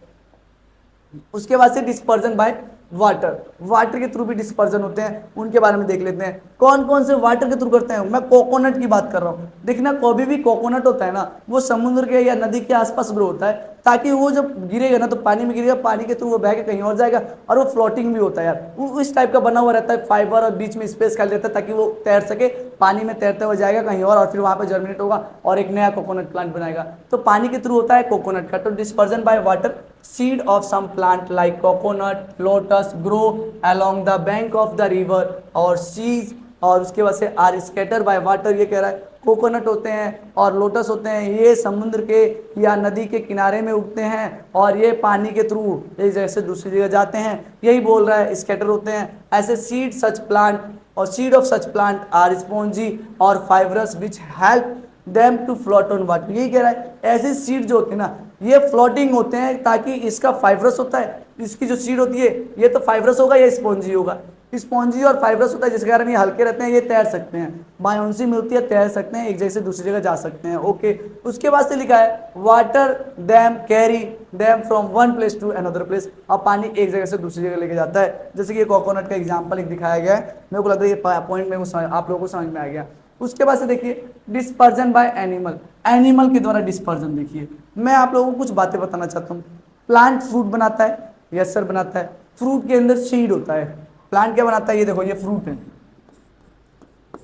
[SPEAKER 1] उसके बाद से डिस्पर्जन बाय वाटर, वाटर के थ्रू भी डिस्पर्जन होते हैं, उनके बारे में देख लेते हैं। कौन कौन से वाटर के थ्रू करते हैं? मैं कोकोनट की बात कर रहा हूँ। देखना, कभी भी कोकोनट होता है ना, वो समुद्र के या नदी के आसपास ग्रो होता है, ताकि वो जब गिरेगा ना तो पानी में गिरेगा, पानी के थ्रू वो बह के कहीं और जाएगा, और वो फ्लोटिंग भी होता है यार, वो इस टाइप का बना हुआ रहता है फाइबर, और बीच में स्पेस खाली रहता है ताकि वो तैर सके, पानी में तैरते हुए जाएगा कहीं और फिर वहां पे जर्मिनेट होगा और एक नया कोकोनट प्लांट बनाएगा। तो पानी के थ्रू होता है कोकोनट का। तो dispersion by water, seed of some plant like coconut, lotus grow along the bank of the river और seas, और उसके बाद से आर स्कैटर बाय वाटर। ये कह रहा है कोकोनट होते हैं और लोटस होते हैं, ये समुद्र के या नदी के किनारे में उगते हैं और ये पानी के थ्रू एक जगह से दूसरी जगह जाते हैं, यही बोल रहा है, स्कैटर होते हैं। ऐसे सीड सच प्लांट और seed of such plant are spongy और fibrous which help them to float on water. यही कह रहा है, ऐसे सीड जो होते हैं ना, ये फ्लोटिंग होते हैं ताकि इसका फाइब्रस होता है, इसकी जो सीड होती है ये तो फाइब्रस होगा या स्पॉन्जी होगा, स्पॉन्जी और फाइब्रस होता है, जिसके कारण ये हल्के रहते हैं, ये तैर सकते हैं, बायोन्सी मिलती है, तैर सकते हैं, एक जगह से दूसरी जगह जा सकते हैं। ओके, उसके बाद से लिखा है water them carry them from one place to another place, और पानी एक जगह से दूसरी जगह लेके जाता है, जैसे कि ये कोकोनट का एग्जाम्पल एक दिखाया गया है। मेरे को लगता है ये पॉइंट में आप लोगों को समझ में आ गया। उसके बाद से देखिए डिस्पर्जन बाय एनिमल, एनिमल के द्वारा डिस्पर्जन। देखिए, मैं आप लोगों को कुछ बातें बताना चाहता हूँ। प्लांट फ्रूट बनाता है, यस सर बनाता है, फ्रूट के अंदर सीड होता है। प्लांट क्या बनाता है? ये देखो, ये फ्रूट है,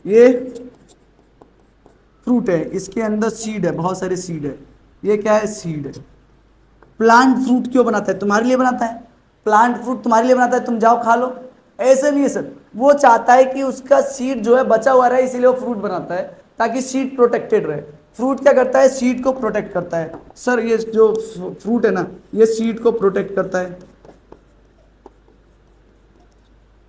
[SPEAKER 1] ये फ्रूट है, इसके अंदर सीड है, बहुत सारे सीड है, ये क्या है? सीड है। प्लांट फ्रूट क्यों बनाता है? तुम्हारे लिए बनाता है, प्लांट फ्रूट तुम्हारे लिए बनाता है, तुम जाओ खा लो, ऐसा नहीं है सर। वो चाहता है कि उसका सीड जो है बचा हुआ रहे, इसीलिए वो फ्रूट बनाता है ताकि सीड प्रोटेक्टेड रहे। फ्रूट क्या करता है? सीड को प्रोटेक्ट करता है। सर ये जो फ्रूट है ना, ये सीड को प्रोटेक्ट करता है।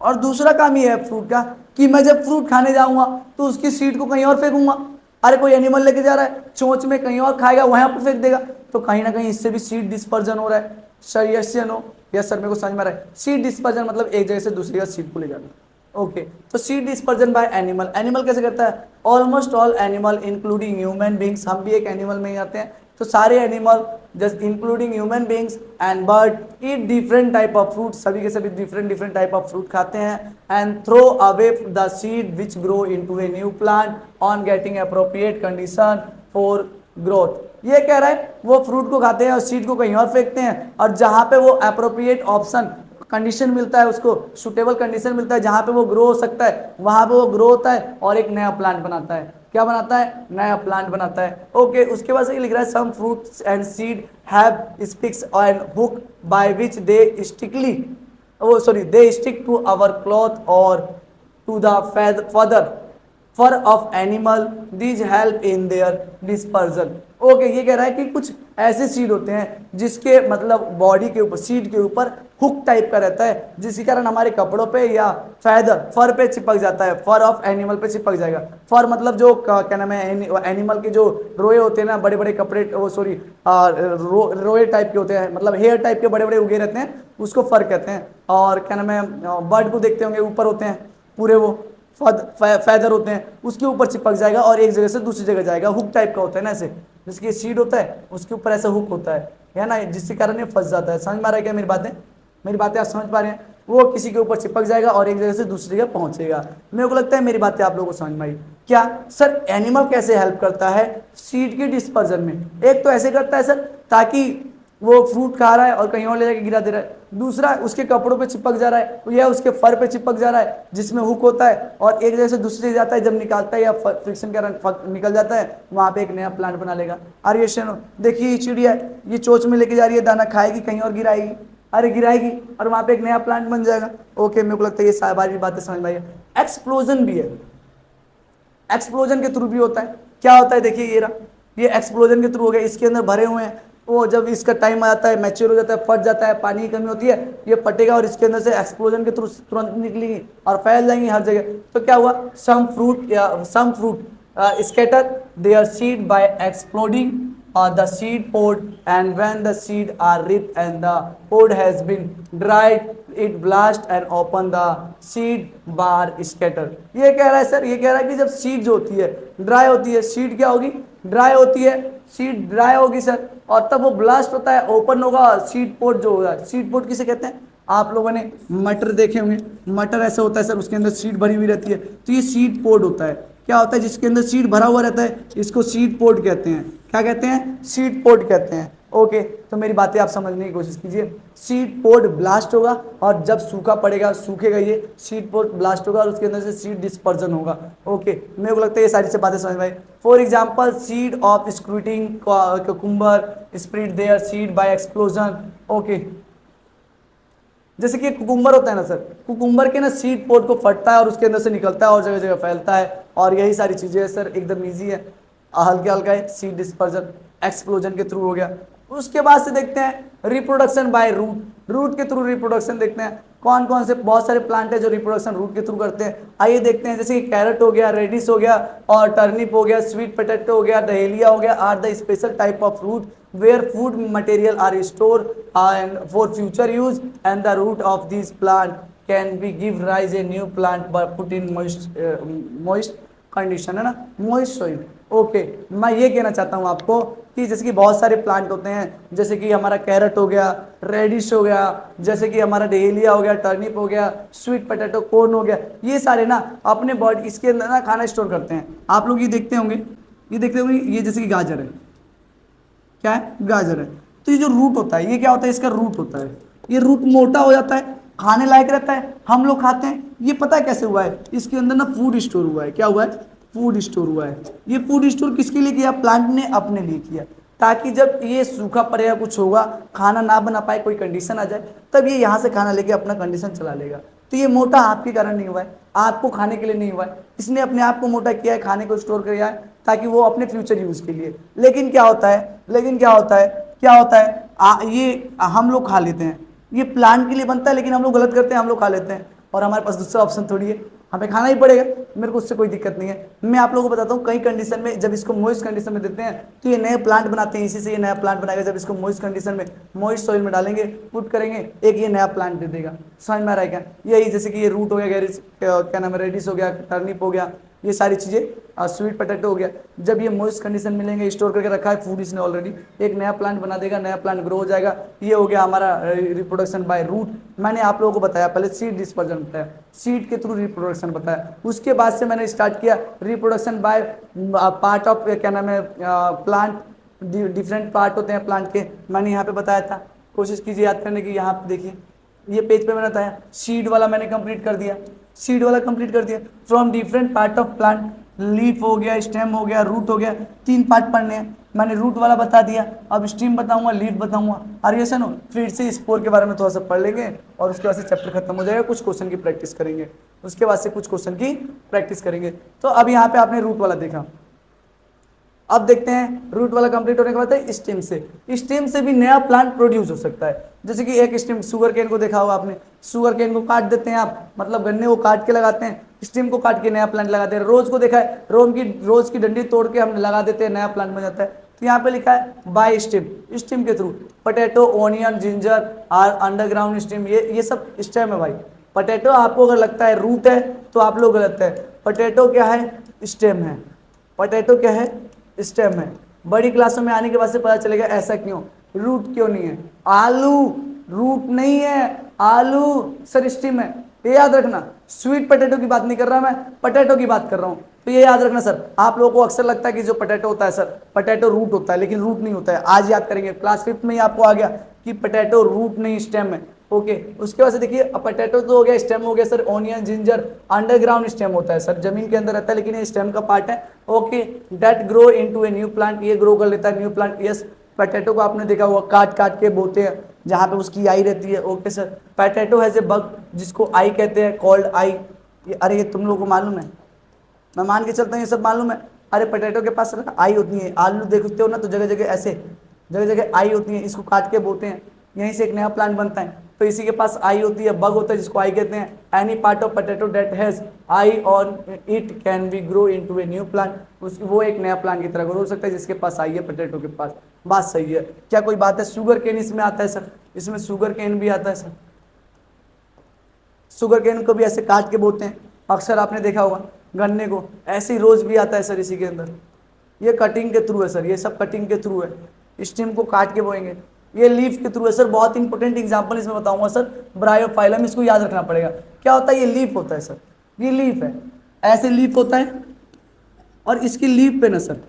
[SPEAKER 1] और दूसरा काम ये है फ्रूट का कि मैं जब फ्रूट खाने जाऊंगा तो उसकी सीड को कहीं और फेंकूंगा। अरे कोई एनिमल लेके जा रहा है, चोंच में कहीं और खाएगा, वहां पर फेंक देगा, तो कहीं ना कहीं इससे भी सीड डिस्पर्जन हो रहा है। सर यस या नो? यस सर, मेरे को समझ में आ रहा है। सीड डिस्पर्जन मतलब एक जगह से दूसरी जगह सीड को ले जाना। ओके, तो seed dispersion by animal, animal कैसे करता है? Almost all animal including human beings, हम भी एक एनिमल में ही आते हैं, तो सारे animal just including human beings and bird eat different type of fruit, सभी के सभी डिफरेंट टाइप ऑफ फ्रूट खाते हैं। And throw away the seed which grow into a new plant on getting appropriate condition for growth. ये कह रहा है वो फ्रूट को खाते हैं और सीड को कहीं और फेंकते हैं, और जहां पे वो अप्रोप्रिएट ऑप्शन कंडीशन मिलता है, उसको सुटेबल कंडीशन मिलता है, जहां पे वो ग्रो हो सकता है वहां पे वो ग्रो होता है और एक नया प्लांट बनाता है। क्या बनाता है? नया प्लांट बनाता है। ओके, उसके बाद से ये लिख रहा है some fruits and seed have sticks and hook by which they they stick to our cloth और to the further fur of animal, these help in their dispersion. Okay, ये कह रहा है कि कुछ ऐसे सीड होते हैं जिसके मतलब बॉडी के ऊपर, सीड के ऊपर हुक टाइप का रहता है, जिसके कारण हमारे कपड़ों पे या फैदर फर पे चिपक जाता है, फर ऑफ एनिमल पे चिपक जाएगा। फर मतलब जो क्या नाम है, एनिमल के जो रोए होते हैं ना, बड़े बड़े कपड़े, रोए टाइप के होते हैं, मतलब हेयर टाइप के बड़े बड़े उगे रहते हैं, उसको फर कहते हैं। और क्या नाम है, बर्ड को देखते होंगे, ऊपर होते हैं पूरे वो फैदर होते हैं, उसके ऊपर चिपक जाएगा और एक जगह से दूसरी जगह जाएगा, हुक टाइप का होता है ना, ऐसे जिसकी सीड होता है उसके ऊपर ऐसा हुक होता है ना, जिसके कारण ये फंस जाता है। समझ में आ रहा है क्या मेरी बातें आप समझ पा रहे हैं? वो किसी के ऊपर चिपक जाएगा और एक जगह से दूसरी जगह पहुंचेगा। मेरे को लगता है मेरी बातें आप लोगों को समझ में आई। क्या सर एनिमल कैसे हेल्प करता है सीड के डिस्पर्जन में? एक तो ऐसे करता है सर, ताकि वो फ्रूट खा रहा है और कहीं और ले जाके गिरा दे रहा है। दूसरा, उसके कपड़ों पे चिपक जा रहा है या उसके फर पे चिपक जा रहा है, जिसमें हुक होता है, और एक जगह से दूसरी जाता है, जब निकालता है या फ्रिक्शन के कारण निकल जाता है, वहां पे एक नया प्लांट बना लेगा। आर्यशन, देखिए ये चिड़िया ये चोच में लेके जा रही है, दाना खाएगी, कहीं और गिराएगी, अरे गिराएगी और वहां पे एक नया प्लांट बन जाएगा। ओके, मेरे को लगता है ये सारी बातें समझ में आई। एक्सप्लोजन भी है, एक्सप्लोजन के थ्रू भी होता है। क्या होता है? देखिए ये एक्सप्लोजन के थ्रू हो गया, इसके अंदर भरे हुए हैं वो जब इसका टाइम आ जाता है, मैच्योर हो जाता है, फट जाता है, पानी की कमी होती है, ये फटेगा और इसके अंदर से एक्सप्लोजन के थ्रू तुरंत निकलेगी और फैल जाएंगी हर जगह। तो क्या हुआ, some fruit scatter their seed by exploding the seed pod, and when the seed are ripped and the pod has been dried, it blast and open the seed bar scatter। ये कह रहा है सर, ये कह रहा है कि जब सीड जो होती है ड्राई होती है, सीड क्या होगी, ड्राई होती है, सीड ड्राई होगी सर, और तब वो ब्लास्ट होता है, ओपन होगा सीड पोड जो होगा। सीड पोड किसे कहते हैं, आप लोगों ने मटर देखे होंगे, मटर ऐसा होता है सर, उसके अंदर सीड भरी हुई रहती है, तो ये सीड पोड होता है। क्या होता है, जिसके अंदर सीड भरा हुआ रहता है, इसको सीड पोड कहते हैं। क्या कहते हैं, सीड पोड कहते हैं। ओके, तो मेरी बातें आप समझने की कोशिश कीजिए। सीड पोड ब्लास्ट होगा और जब सूखा पड़ेगा, सूखेगा, ये सीड पोड ब्लास्ट होगा और उसके अंदर से सीड डिस्पर्जन होगा। ओके, मेरे को लगता है ये सारी से बातें समझ में आई। For example, seed of squirting cucumber spread their seed by explosion. Okay, जैसे कि कुकुम्बर होता है ना सर, कुकुम्बर के ना सीड पोड को फटता है और उसके अंदर से निकलता है और जगह जगह फैलता है, और यही सारी चीजें है सर, एकदम इजी है, हल्का हल्का है, सीड डिस्पर्जन एक्सप्लोजन के थ्रू हो गया। उसके बाद से देखते हैं रिप्रोडक्शन बाय रूट, रूट के थ्रू रिप्रोडक्शन देखते हैं। कौन कौन से बहुत सारे प्लांट है जो रिप्रोडक्शन रूट के थ्रू करते हैं, आइए देखते हैं। जैसे कि कैरेट हो गया, रेडिस हो गया, और टर्निप हो गया, स्वीट पोटैटो हो गया, डहेलिया हो गया, are the special type of root where food material are stored and for future use, and the root of this plant can be give rise a new plant but put in moist condition, है ना, moist soil। Okay, मैं ये कहना चाहता हूँ आपको कि जैसे कि बहुत सारे प्लांट होते हैं, जैसे कि हमारा कैरेट हो गया, रेडिश हो गया, जैसे कि हमारा डहेलिया हो गया, टर्निप हो गया, स्वीट पोटैटो, कॉर्न हो गया, ये सारे ना अपने बॉडी इसके अंदर ना खाना स्टोर करते हैं। आप लोग ये देखते होंगे, ये जैसे कि गाजर है, क्या है, गाजर है, तो ये जो रूट होता है, ये क्या होता है, इसका रूट होता है, ये रूट मोटा हो जाता है, खाने लायक रहता है, हम लोग खाते हैं। ये पता है कैसे हुआ है, इसके अंदर ना फूड स्टोर हुआ है। क्या हुआ है, फूड स्टोर हुआ है। ये फूड स्टोर किसके लिए किया, प्लांट ने अपने लिए किया, ताकि जब ये सूखा पड़ेगा, कुछ होगा, खाना ना बना पाए, कोई कंडीशन आ जाए, तब ये यहाँ से खाना लेके अपना कंडीशन चला लेगा। तो ये मोटा आपके कारण नहीं हुआ है, आपको खाने के लिए नहीं हुआ है, इसने अपने आप को मोटा किया है, खाने को स्टोर किया है ताकि वो अपने फ्यूचर यूज के लिए। लेकिन क्या होता है, ये हम लोग खा लेते हैं, ये प्लांट के लिए बनता है, लेकिन हम लोग गलत करते हैं, हम लोग खा लेते हैं, और हमारे पास दूसरा ऑप्शन थोड़ी है, हमें खाना ही पड़ेगा। मेरे को उससे कोई दिक्कत नहीं है। मैं आप लोगों को बताता हूँ, कई कंडीशन में जब इसको मॉइस्ट कंडीशन में देते हैं तो ये नए प्लांट बनाते हैं, इसी से ये नया प्लांट बनाएगा। जब इसको मॉइस्ट कंडीशन में, मॉइस्ट सॉइल में डालेंगे, पुट करेंगे, एक ये नया प्लांट दे देगा। समझ में आ रहा है क्या, यही जैसे कि ये रूट हो गया, गैरिस क्या नाम है, रेडिस हो गया, टर्निप हो गया, ये सारी चीज़ें, स्वीट पोटैटो हो गया, जब ये मॉइस्ट कंडीशन मिलेंगे, स्टोर करके रखा है फूड इसने ऑलरेडी, एक नया प्लांट बना देगा, नया प्लांट ग्रो हो जाएगा। ये हो गया हमारा रिप्रोडक्शन बाय रूट। मैंने आप लोगों को बताया, पहले सीड डिस्पर्जन बताया, सीड के थ्रू रिप्रोडक्शन बताया, उसके बाद से मैंने स्टार्ट किया रिप्रोडक्शन बाय पार्ट ऑफ, क्या नाम है, प्लांट, डिफरेंट पार्ट होते हैं प्लांट के, मैंने यहाँ पे बताया था। कोशिश कीजिए याद करने की। यहाँ पे देखिए, ये पेज पे मैंने बताया, सीड वाला मैंने कंप्लीट कर दिया, सीड वाला कंप्लीट कर दिया। From different part of plant, leaf हो गया, स्टेम हो गया, रूट हो गया, 3 पार्ट पढ़ने हैं, मैंने रूट वाला बता दिया, अब स्टेम बताऊंगा, लीफ बताऊंगा, और ये सुनो, फिर से स्पोर के बारे में थोड़ा सा पढ़ लेंगे, और उसके बाद से चैप्टर खत्म हो जाएगा, कुछ क्वेश्चन की प्रैक्टिस करेंगे, उसके बाद से कुछ क्वेश्चन की प्रैक्टिस करेंगे। तो अब यहाँ पे आपने रूट वाला देखा, अब देखते हैं रूट वाला कंप्लीट होने के बाद स्टेम से, स्टेम से भी नया प्लांट प्रोड्यूस हो सकता है। जैसे कि एक स्टेम, शुगर केन को देखा होगा आपने, शुगर केन को काट देते हैं आप, मतलब गन्ने को काट के लगाते हैं, स्टेम को काट के नया प्लांट लगाते हैं। रोज को देखा है, रोज की डंडी तोड़ के हम लगा देते हैं, नया प्लांट बन जाता है। तो यहाँ पे लिखा है बाय स्टेम, स्टेम के through. Potato, onion, ginger are underground stem, ये सब स्टेम है भाई। पोटैटो आपको अगर लगता है रूट है तो आप लोग गलत है, पोटैटो क्या है, स्टेम है, पोटैटो क्या है, स्टेम है। बड़ी क्लासों में आने के बाद से पता चलेगा ऐसा क्यों, रूट क्यों नहीं है। आलू रूट नहीं है, आलू सर स्टेम है, ये याद रखना। स्वीट पोटैटो की बात नहीं कर रहा मैं, पोटैटो की बात कर रहा हूँ, तो ये याद रखना सर। आप लोगों को अक्सर लगता है कि जो पोटैटो होता है सर, पोटैटो रूट होता है, लेकिन रूट नहीं होता है। आज याद करेंगे, क्लास 5th में ही आपको आ गया कि पोटैटो रूट नहीं स्टेम है। ओके, उसके बाद से देखिए, पोटैटो तो हो गया, स्टेम हो गया sir. Onion, ginger underground stem होता है सर, जमीन के अंदर रहता है, लेकिन ये स्टेम का पार्ट है। Okay, that grow into a new plant, ये ग्रो कर लेता है न्यू प्लांट। यस, पोटैटो को आपने देखा हुआ, काट काट के बोते हैं जहाँ पे उसकी आई रहती है। Okay sir, potato has a bug, जिसको आई कहते हैं, कॉल्ड आई। अरे ये तुम लोगों को मालूम है, मैं मान के चलता हूँ ये सब मालूम है। अरे पोटैटो के पास आई होती है, आलू देखते हो ना तो जगह जगह ऐसे जगह जगह आई होती है, इसको काट के बोते हैं, यहीं से एक नया प्लांट बनता है। तो इसी के पास आई होती है, बग होता है जिसको आई कहते हैं। Any part of potato that has I on it can be grow into a new plant, वो एक नया प्लांट की तरह ग्रो हो सकता है जिसके पास आई है पोटैटो के पास। बात सही है, क्या कोई बात है? शुगर केन इसमें आता है सर, इसमें शुगर केन भी आता है सर। शुगर केन को भी ऐसे काट के बोते हैं, अक्सर आपने देखा होगा। गन्ने को ऐसे ही रोज भी आता है सर इसी के अंदर। ये कटिंग के थ्रू है सर, ये सब कटिंग के थ्रू है, स्टेम को काट के बोएंगे। ये लीफ के थ्रू है सर। बहुत इंपॉर्टेंट एग्जांपल इसमें बताऊंगा सर, ब्रायोफाइलम, इसको याद रखना पड़ेगा। क्या होता है? ये लीफ होता है सर, ये लीफ है, ऐसे लीफ होता है, और इसकी लीफ पे ना सर,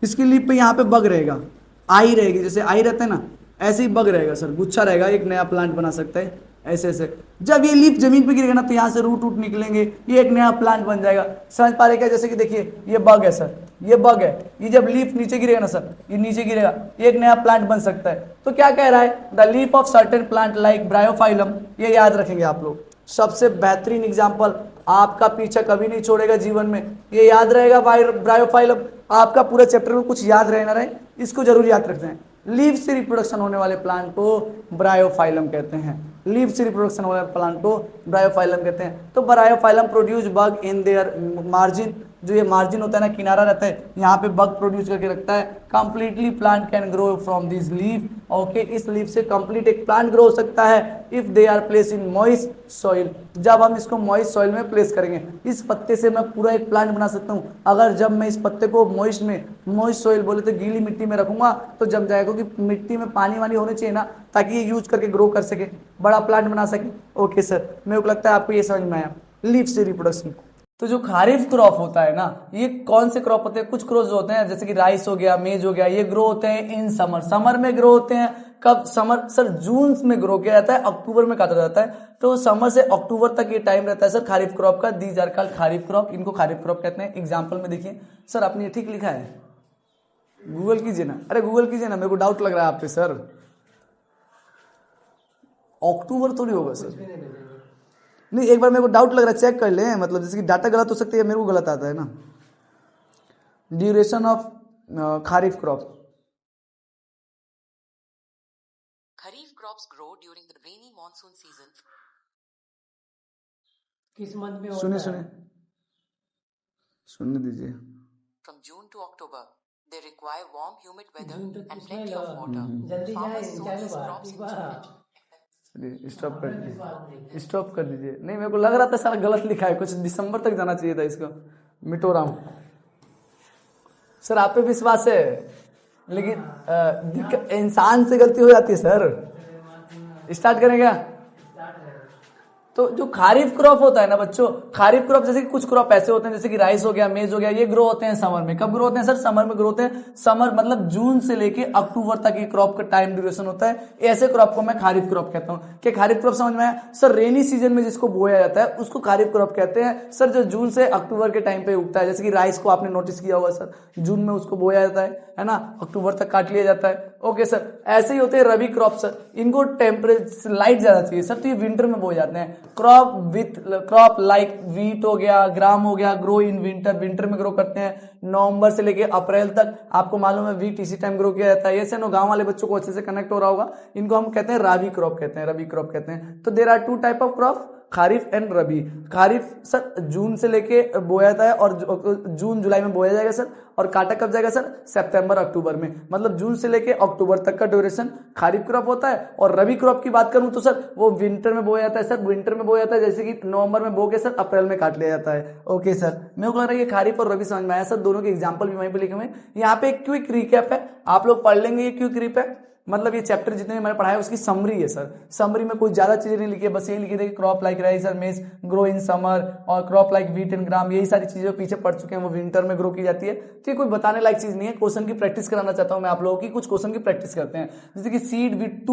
[SPEAKER 1] इसकी लीफ पे यहाँ पे बग रहेगा, आई रहेगी, जैसे आई रहता है ना, ऐसे ही बग रहेगा सर, गुच्छा रहेगा, एक नया प्लांट बना सकता है ऐसे ऐसे। जब ये लीफ जमीन पे गिरेगा ना तो यहाँ से रूट रूट निकलेंगे, ये एक नया प्लांट बन जाएगा। समझ पा रहे क्या? जैसे कि देखिए ये बग है सर, ये बग है, ये जब लीफ नीचे गिरेगा ना सर, ये नीचे गिरेगा, ये एक नया प्लांट बन सकता है। तो क्या कह रहा है? The leaf of certain plant like Bryophyllum, ये याद रखेंगे आप लोग। सबसे बेहतरीन एग्जाम्पल, आपका पीछा कभी नहीं छोड़ेगा जीवन में, ये याद रहेगा ब्रायोफाइलम। आपका पूरा चैप्टर में कुछ याद रहे ना रहे, इसको जरूर याद रखते हैं। लीफ से रिप्रोडक्शन होने वाले प्लांट को ब्रायोफाइलम कहते हैं। लीफ से रिप्रोडक्शन वाले प्लांट को ब्रायोफाइलम कहते हैं। तो Bryophyllum produce bug in their margin, जो ये मार्जिन होता है ना, किनारा रहता है, यहाँ पे बग प्रोड्यूस करके रखता है। Completely plant can grow from this leaf, okay, इस लीफ से कंप्लीट एक प्लांट ग्रो हो सकता है if they are place in moist soil, जब हम इसको मॉइस्ट सॉइल में प्लेस करेंगे। इस पत्ते से मैं पूरा एक प्लांट बना सकता हूँ अगर जब मैं इस पत्ते को मॉइस्ट में, मॉइस्ट सॉइल बोले तो गीली मिट्टी में रखूंगा तो जम जाएगा, क्योंकि मिट्टी में पानी वानी होने चाहिए ना, ताकि ये यूज करके ग्रो कर सके, बड़ा प्लांट बना सके। ओके सर, मेरे को लगता है आपको ये समझ में आया लीफ से रिप्रोडक्शन। तो जो खारिफ क्रॉप होता है ना, ये कौन से क्रॉप होते हैं? कुछ क्रॉप होते हैं जैसे कि राइस हो गया, मेज हो गया, ये ग्रो होते हैं इन समर, समर में ग्रो होते हैं। कब? समर सर, जून में ग्रो किया जाता है, अक्टूबर में काटा जाता है। तो समर से अक्टूबर तक ये टाइम रहता है सर खारिफ क्रॉप का। These are called kharif crop, इनको खारिफ क्रॉप कहते हैं। एग्जाम्पल में देखिए सर, आपने ये ठीक लिखा है, गूगल कीजिए ना, अरे गूगल कीजिए ना, मेरे को डाउट लग रहा है आप पे सर। अक्टूबर थोड़ी होगा सर, नहीं, एक बार मेरे को डाउट लग रहा है, चेक कर ले, मतलब जैसे कि डाटा गलत हो सकती है, मेरे को गलत आता है ना। Duration of kharif crop,
[SPEAKER 2] kharif crops grow during the rainy monsoon season.
[SPEAKER 3] किस मंथ में होता
[SPEAKER 1] सुने
[SPEAKER 3] है?
[SPEAKER 1] सुने सुनने दीजिए।
[SPEAKER 2] From June to October they require warm humid weather
[SPEAKER 3] June तक
[SPEAKER 2] एंड
[SPEAKER 3] किसमें
[SPEAKER 2] प्लेंटी ऑफ
[SPEAKER 3] लगा?
[SPEAKER 2] वाटर।
[SPEAKER 3] जल्दी जाए,
[SPEAKER 2] Farmers sow
[SPEAKER 3] चालू
[SPEAKER 2] these
[SPEAKER 3] बात,
[SPEAKER 2] crops
[SPEAKER 3] ठीक
[SPEAKER 2] in
[SPEAKER 3] बात।
[SPEAKER 2] June.
[SPEAKER 1] स्टॉप कर दीजिए, स्टॉप कर दीजिए। नहीं, मेरे को लग रहा था सारा गलत लिखा है, कुछ दिसंबर तक जाना चाहिए था, इसको मिटो रहा हूं सर। आप पे विश्वास है, लेकिन इंसान से गलती हो जाती है सर। स्टार्ट करें क्या? तो जो खारिफ क्रॉप होता है ना बच्चों, खारिफ क्रॉप जैसे कि कुछ क्रॉप ऐसे होते हैं जैसे कि राइस हो गया, मेज हो गया, ये ग्रो होते हैं समर में। कब ग्रो होते हैं सर? समर में ग्रो होते हैं। समर मतलब जून से लेके अक्टूबर तक ये क्रॉप का टाइम ड्यूरेशन होता है। ऐसे क्रॉप को मैं खारिफ क्रॉप कहता हूँ। कि खारिफ क्रॉप समझ में आया सर? रेनी सीजन में जिसको बोया जाता है उसको खारिफ क्रॉप कहते हैं सर, जो जून से अक्टूबर के टाइम पे उगता है। जैसे कि राइस को आपने नोटिस किया होगा सर, जून में उसको बोया जाता है ना, अक्टूबर तक काट लिया जाता है। ओके सर, ऐसे ही होते हैं रबी क्रॉप सर, इनको टेम्परेचर लाइट ज्यादा चाहिए सर, तो ये विंटर में बोए जाते हैं। क्रॉप लाइक वीट हो गया, ग्राम हो गया, ग्रो इन विंटर, विंटर में ग्रो करते हैं। नवंबर से लेके अप्रैल तक आपको मालूम है वीट इसी टाइम ग्रो किया जाता है। ऐसे नो गांव वाले बच्चों को अच्छे से कनेक्ट हो रहा होगा। इनको हम कहते हैं रबी क्रॉप कहते हैं, रबी क्रॉप कहते हैं। तो there are two type of crop, kharif and rabi. Kharif sir June से लेके बोया जाता है और जून जुलाई में बोया जाएगा सर, और काटा कब जाएगा सर? सितंबर अक्टूबर में। मतलब जून से लेके अक्टूबर तक का ड्यूरेशन खारिफ क्रॉप होता है। और रबी क्रॉप की बात करूं तो सर वो विंटर में बोया जाता है सर, विंटर में बोया जाता है, जैसे कि नवंबर में बो के सर अप्रैल में काट लिया जाता है। ओके सर, मेरे को लग रहा है ये खारिफ और रबी समझ में आया सर। दोनों के एग्जाम्पल भी वहीं पे लिखे हुए हैं। यहाँ पे एक क्विक रिकैप है, आप लोग पढ़ लेंगे। ये क्विक रिकैप है मतलब ये चैप्टर जितने भी मैंने पढ़ाया उसकी समरी है सर। समरी में कोई ज्यादा चीजें नहीं लिखी है, बस यही लिखी थी क्रॉप लाइक राइस और मेज ग्रो इन समर, और क्रॉप लाइक व्हीट एंड ग्राम, यही सारी चीजें पीछे पढ़ चुके हैं, वो विंटर में ग्रो की जाती है। तो ये कोई बताने लायक चीज नहीं है। क्वेश्चन की प्रैक्टिस कराना चाहता हूं मैं आप लोगों की, कुछ क्वेश्चन की प्रैक्टिस करते हैं। जैसे कि seed with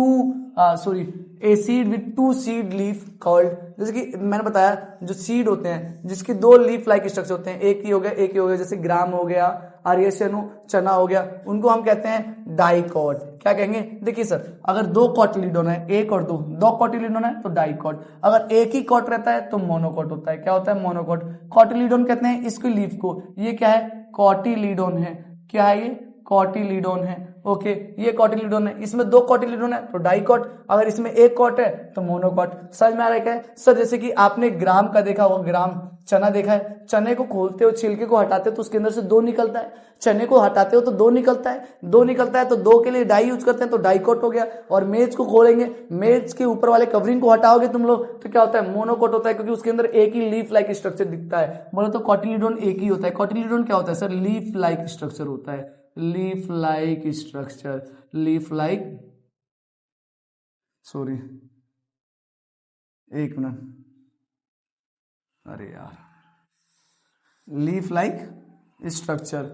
[SPEAKER 1] a seed with two seed leaf called, जैसे कि मैंने बताया जो सीड होते हैं जिसके दो लीफ लाइक स्ट्रक्चर होते हैं, एक ही हो गया एक ही हो गया, जैसे ग्राम हो गया, आर्यसनु चना हो गया, उनको हम कहते हैं डाइकॉट। क्या कहेंगे? देखिए सर, अगर दो कॉटिलीडोन है, एक और दो कॉटिलीडोन है तो डाइकॉट। अगर एक ही कॉट रहता है तो मोनोकॉट होता है। क्या होता है? मोनोकॉट। कॉटिलीडोन कहते हैं इसको लीफ को, ये क्या है? कॉटिलीडोन है। क्या है ये? कॉटिलीडोन है। ओके, ये कॉटिलीडोन है, इसमें 2 कॉटिलीडोन है तो डाइकॉट, अगर इसमें 1 कॉट है तो मोनोकॉट। समझ में आ रहा है क्या है? सर जैसे कि आपने ग्राम का देखा होगा, ग्राम चना देखा है, चने को खोलते हो, छिलके को हटाते हो तो उसके अंदर से 2 निकलता है, चने को हटाते हो तो 2 निकलता है, 2 निकलता है तो 2 के लिए डाई यूज करते हैं तो डाइकॉट हो गया। और मेज को खोलेंगे, मेज के ऊपर वाले कवरिंग को हटाओगे तुम लोग तो क्या होता है? मोनोकॉट होता है, क्योंकि उसके अंदर एक ही लीफ लाइक स्ट्रक्चर दिखता है। बोलो तो कॉटिलीडोन एक ही होता है। कॉटिलीडोन क्या होता है सर? लीफ लाइक स्ट्रक्चर होता है, leaf like structure, leaf like, sorry एक मिनट, अरे यार, लीफ लाइक स्ट्रक्चर।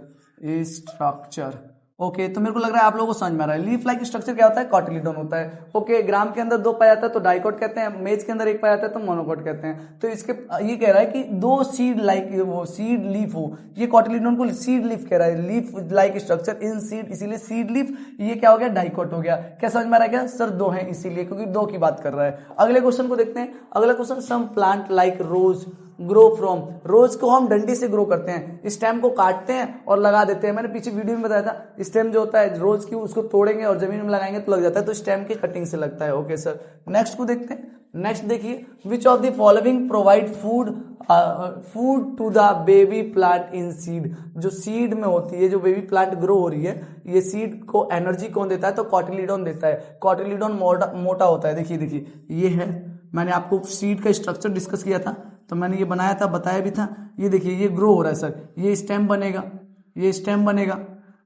[SPEAKER 1] ओके, तो मेरे को लग रहा है आप लोगों को समझ में आ रहा है। लीफ लाइक स्ट्रक्चर क्या होता है? कॉटिलीडोन होता है। ओके, ग्राम के अंदर 2 पाया जाता है तो डाइकॉट कहते हैं, मेज के अंदर 1 पाया जाता है तो मोनोकॉट कहते हैं। तो इसके ये कह रहा है कि 2 सीड लाइक वो सीड लीफ हो, ये कॉटिलीडोन को सीड लीफ कह रहा है, leaf like structure in seed, इसीलिए सीड लीफ। ये क्या हो गया? डाइकॉट हो गया। क्या समझ में आ रहा है क्या सर? 2 है इसीलिए, क्योंकि 2 की बात कर रहा है। अगले क्वेश्चन को देखते हैं। अगला question, some plant like rose grow from, rose को हम डंडी से ग्रो करते हैं, स्टेम को काटते हैं और लगा देते हैं। मैंने पीछे वीडियो में बताया था, स्टेम जो होता है रोज की उसको तोड़ेंगे और जमीन में लगाएंगे तो लग जाता है, तो स्टेम की कटिंग से लगता है। ओके सर, नेक्स्ट को देखते हैं। नेक्स्ट देखिए, which of the following provide food to the baby plant in seed, जो सीड में होती है, जो बेबी प्लांट ग्रो हो रही है, ये सीड को एनर्जी कौन देता है? तो कॉटिलीडोन देता है। कॉटिलीडोन मोटा होता है। देखिए ये है, मैंने आपको सीड का स्ट्रक्चर डिस्कस किया था तो मैंने ये बनाया था, बताया भी था। ये देखिए ये ग्रो हो रहा है सर, ये स्टेम बनेगा, ये स्टेम बनेगा,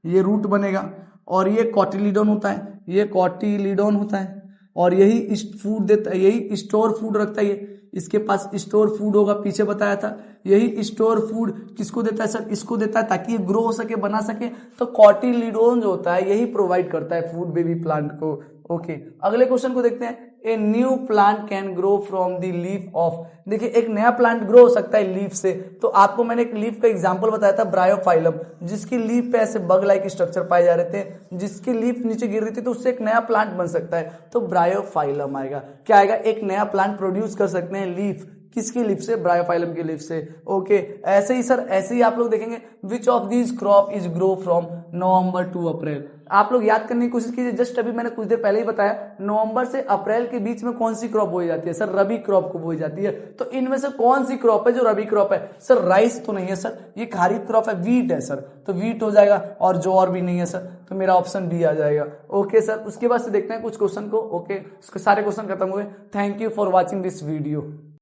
[SPEAKER 1] ये रूट बनेगा और ये कॉटिलीडोन होता है, ये कॉटिलीडोन होता है और यही फूड देता है, यही स्टोर फूड रखता है। ये इसके पास स्टोर फूड होगा, पीछे बताया था। यही स्टोर फूड किसको देता है सर? इसको देता है ताकि ये ग्रो हो सके, बना सके। तो कॉटिलीडोन जो होता है यही प्रोवाइड करता है फूड बेबी प्लांट को। ओके, अगले क्वेश्चन को देखते हैं। ए new plant can grow from the leaf of, देखिए एक नया प्लांट ग्रो हो सकता है लीफ से। तो आपको मैंने एक लीफ का एग्जांपल बताया था, ब्रायोफाइलम, जिसकी लीफ पे ऐसे बग लाइक स्ट्रक्चर पाए जा रहे थे, जिसकी लीफ नीचे गिर रही थी तो उससे एक नया प्लांट बन सकता है, तो ब्रायोफाइलम आएगा। क्या आएगा? एक नया प्लांट प्रोड्यूस कर सकते हैं लीफ, किसकी लीफ से? ब्रायोफाइलम की लीफ से। ओके, ऐसे ही सर, ऐसे ही आप लोग देखेंगे, which of these crop is grow from November to April. आप लोग याद करने की कोशिश कीजिए, जस्ट अभी मैंने कुछ देर पहले ही बताया, नवंबर से अप्रैल के बीच में कौन सी क्रॉप बोई जाती है सर? रबी क्रॉप को बोई जाती है। तो इनमें से कौन सी क्रॉप है जो रबी क्रॉप है? सर राइस तो नहीं है सर, ये खरीफ क्रॉप है, वीट है सर, तो वीट हो जाएगा। और ज्वार भी नहीं है सर, तो मेरा ऑप्शन बी आ जाएगा। ओके सर, उसके बाद से देखते हैं कुछ क्वेश्चन को। ओके, उसके सारे क्वेश्चन खत्म हुए। Thank you for watching this video.